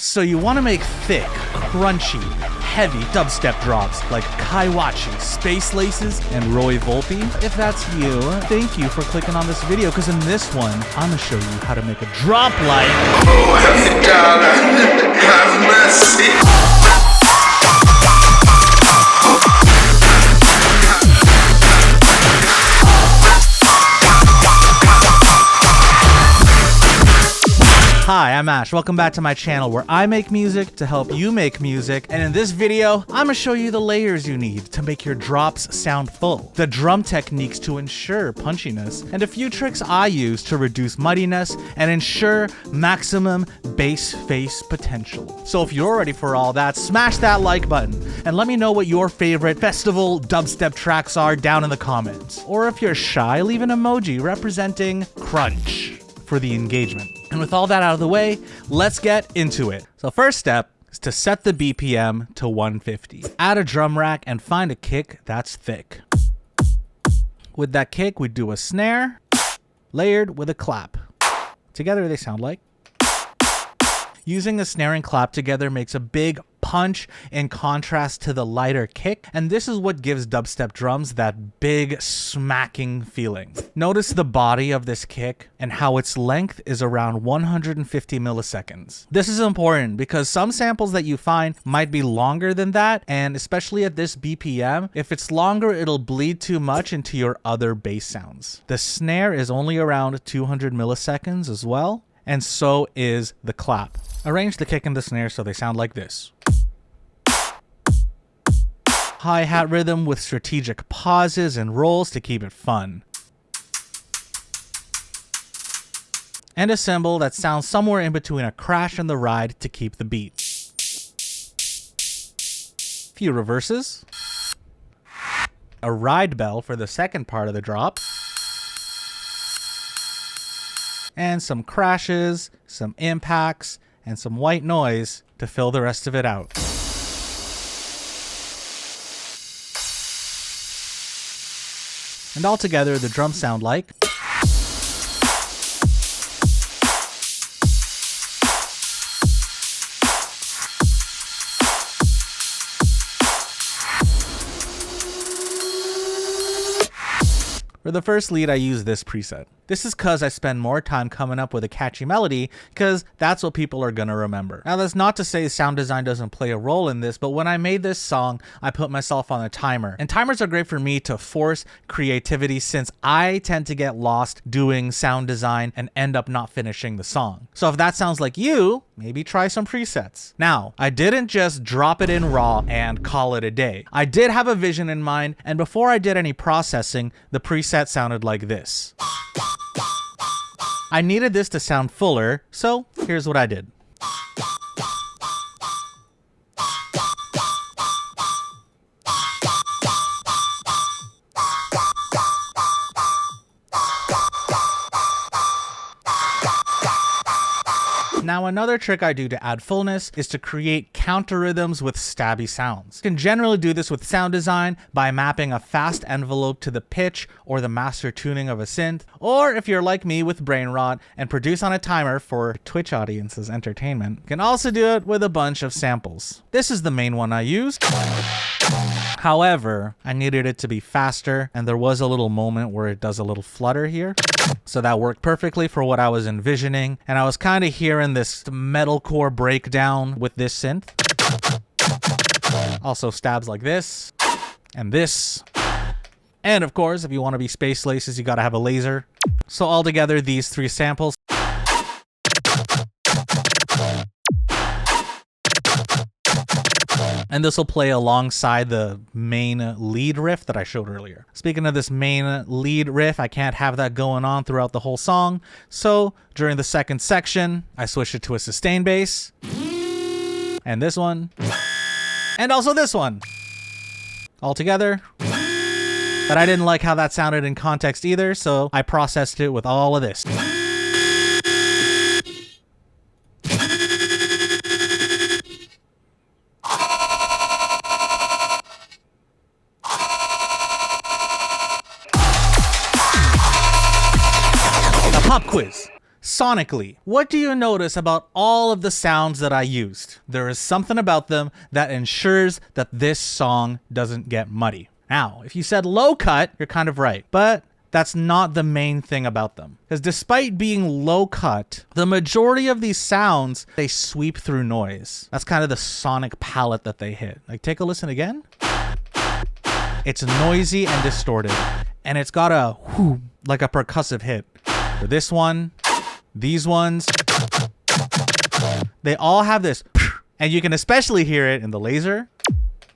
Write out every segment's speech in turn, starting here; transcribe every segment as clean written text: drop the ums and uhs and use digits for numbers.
So you want to make thick, crunchy, heavy dubstep drops like Kai Wachi, Space Laces, and Volpe? If that's you, thank you for clicking on this video, because in this one, I'm gonna show you how to make a drop like... Oh, God, have mercy. Hi, I'm Ash. Welcome back to my channel where I make music to help you make music. And in this video, I'm gonna show you the layers you need to make your drops sound full, the drum techniques to ensure punchiness, and a few tricks I use to reduce muddiness and ensure maximum bass face potential. So if you're ready for all that, smash that like button and let me know what your favorite festival dubstep tracks are down in the comments. Or if you're shy, leave an emoji representing crunch for the engagement. And with all that out of the way, let's get into it. So first step is to set the BPM to 150. Add a drum rack and find a kick that's thick. With that kick, we do a snare layered with a clap. Together they sound like... Using the snare and clap together makes a big punch in contrast to the lighter kick, and this is what gives dubstep drums that big smacking feeling. Notice the body of this kick and how its length is around 150 milliseconds. This is important because some samples that you find might be longer than that, and especially at this BPM, if it's longer, it'll bleed too much into your other bass sounds. The snare is only around 200 milliseconds as well, and so is the clap. Arrange the kick and the snare so they sound like this. Hi-hat rhythm with strategic pauses and rolls to keep it fun. And a cymbal that sounds somewhere in between a crash and the ride to keep the beat. Few reverses. A ride bell for the second part of the drop. And some crashes, some impacts, and some white noise to fill the rest of it out. And all together, the drums sound like... For the first lead, I use this preset. This is because I spend more time coming up with a catchy melody, because that's what people are gonna remember. Now, that's not to say sound design doesn't play a role in this, but when I made this song, I put myself on a timer. And timers are great for me to force creativity, since I tend to get lost doing sound design and end up not finishing the song. So if that sounds like you, maybe try some presets. Now, I didn't just drop it in raw and call it a day. I did have a vision in mind, and before I did any processing, the preset sounded like this. I needed this to sound fuller, so here's what I did. Now, another trick I do to add fullness is to create counter rhythms with stabby sounds. You can generally do this with sound design by mapping a fast envelope to the pitch or the master tuning of a synth, or if you're like me with brain rot and produce on a timer for Twitch audience's entertainment, you can also do it with a bunch of samples. This is the main one I used. However, I needed it to be faster, and there was a little moment where it does a little flutter here. So that worked perfectly for what I was envisioning, and I was kind of hearing this metalcore breakdown with this synth. Also stabs like this, and this. And of course, if you want to be Space Laces, you gotta have a laser. So altogether, these three samples. And this will play alongside the main lead riff that I showed earlier. Speaking of this main lead riff, I can't have that going on throughout the whole song. So during the second section, I switched it to a sustain bass. And this one. And also this one. All together. But I didn't like how that sounded in context either, so I processed it with all of this. Pop quiz. sonically, what do you notice about all of the sounds that I used? There is something about them that ensures that this song doesn't get muddy. Now, if you said low cut, you're kind of right, but that's not the main thing about them. Because despite being low cut, the majority of these sounds, they sweep through noise. That's kind of the sonic palette that they hit. Like, take a listen again. It's noisy and distorted, and it's got a whoo, like a percussive hit. For this one, these ones, they all have this, and you can especially hear it in the laser.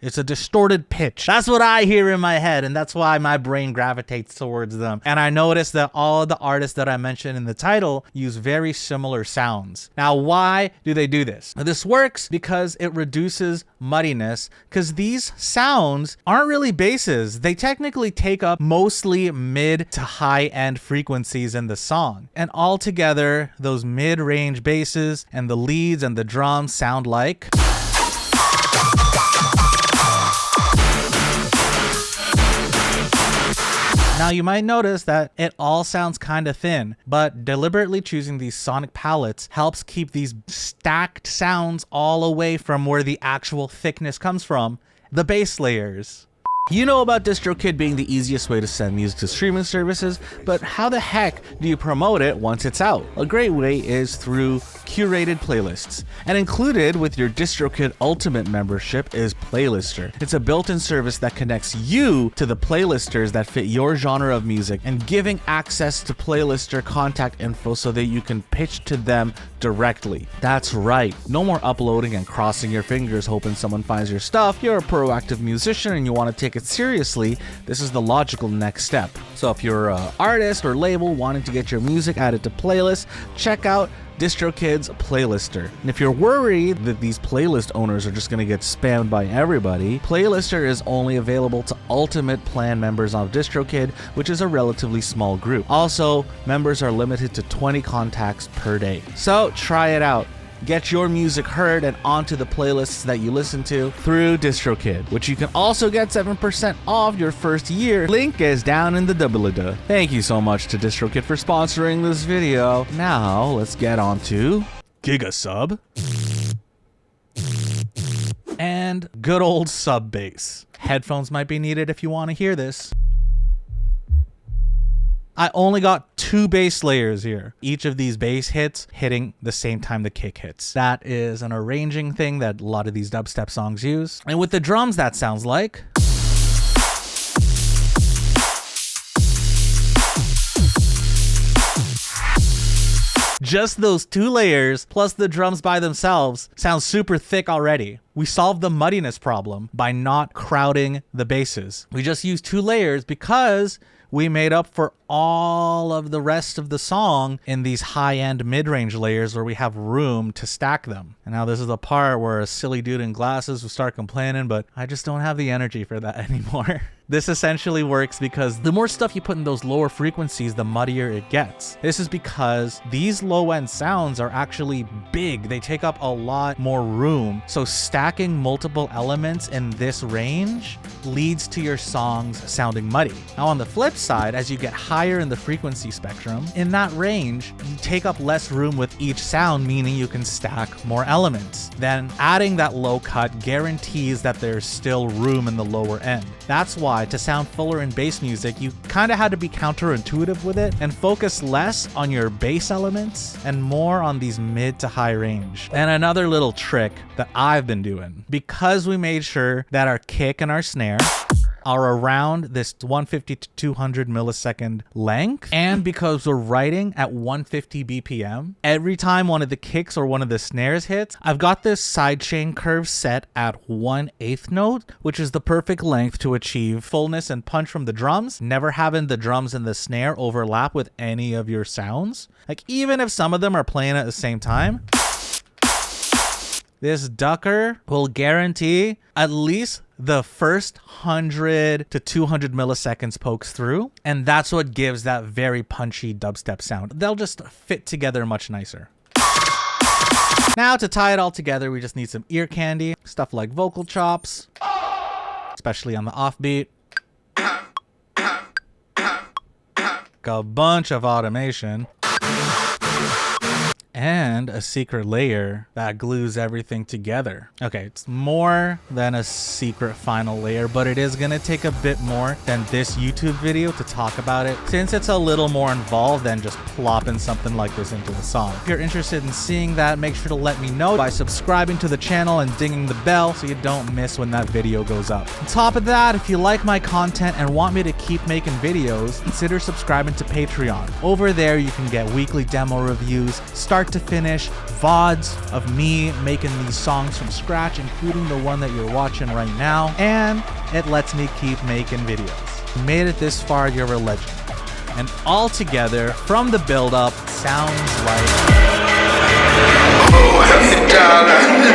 It's a distorted pitch. That's what I hear in my head, and that's why my brain gravitates towards them. And I noticed that all of the artists that I mentioned in the title use very similar sounds. Now, why do they do this? This works because it reduces muddiness, because these sounds aren't really basses. They technically take up mostly mid to high end frequencies in the song. And altogether, those mid-range basses and the leads and the drums sound like... Now you might notice that it all sounds kind of thin, but deliberately choosing these sonic palettes helps keep these stacked sounds all away from where the actual thickness comes from, the bass layers. You know about DistroKid being the easiest way to send music to streaming services, but how the heck do you promote it once it's out? A great way is through curated playlists. And included with your DistroKid Ultimate membership is Playlister. It's a built-in service that connects you to the playlisters that fit your genre of music and giving access to Playlister contact info so that you can pitch to them directly. That's right. No more uploading and crossing your fingers hoping someone finds your stuff. You're a proactive musician and you want to take it seriously. This is the logical next step. So if you're an artist or label wanting to get your music added to playlists, check out DistroKid's Playlister. And if you're worried that these playlist owners are just going to get spammed by everybody, Playlister is only available to Ultimate Plan members of DistroKid, which is a relatively small group. Also, members are limited to 20 contacts per day. So try it out. Get your music heard and onto the playlists that you listen to through DistroKid, which you can also get 7% off your first year. Link is down in the doobly-doo. Thank you so much to DistroKid for sponsoring this video. Now, let's get on to Gigasub and good old sub bass. Headphones might be needed if you want to hear this. I only got 2 bass layers here. Each of these bass hits hitting the same time the kick hits. That is an arranging thing that a lot of these dubstep songs use. And with the drums, that sounds like... Just those 2 layers plus the drums by themselves sound super thick already. We solved the muddiness problem by not crowding the basses. We just used 2 layers because we made up for all of the rest of the song in these high-end mid-range layers where we have room to stack them. And now this is the part where a silly dude in glasses will start complaining, but I just don't have the energy for that anymore. This essentially works because the more stuff you put in those lower frequencies, the muddier it gets. This is because these low-end sounds are actually big. They take up a lot more room. So stacking multiple elements in this range leads to your songs sounding muddy. Now on the flip side, as you get higher in the frequency spectrum, in that range, you take up less room with each sound, meaning you can stack more elements. Then adding that low cut guarantees that there's still room in the lower end. That's why to sound fuller in bass music, you kind of had to be counterintuitive with it and focus less on your bass elements and more on these mid to high range. And another little trick that I've been doing, because we made sure that our kick and our snare are around this 150 to 200 millisecond length, and because we're writing at 150 BPM, every time one of the kicks or one of the snares hits, I've got this sidechain curve set at 1/8 note, which is the perfect length to achieve fullness and punch from the drums, never having the drums and the snare overlap with any of your sounds. Like, even if some of them are playing at the same time, this ducker will guarantee at least the first 100 to 200 milliseconds pokes through, and that's what gives that very punchy dubstep sound. They'll just fit together much nicer. Now to tie it all together, we just need some ear candy, stuff like vocal chops, especially on the offbeat, a bunch of automation, and a secret layer that glues everything together. Okay, it's more than a secret final layer, but it is gonna take a bit more than this YouTube video to talk about it, since it's a little more involved than just plopping something like this into a song. If you're interested in seeing that, make sure to let me know by subscribing to the channel and dinging the bell so you don't miss when that video goes up. On top of that, if you like my content and want me to keep making videos, consider subscribing to Patreon. Over there, you can get weekly demo reviews, start to finish, VODs of me making these songs from scratch, including the one that you're watching right now, and it lets me keep making videos. You made it this far, you're a legend. And all together, from the build-up, sounds like... Oh, darling.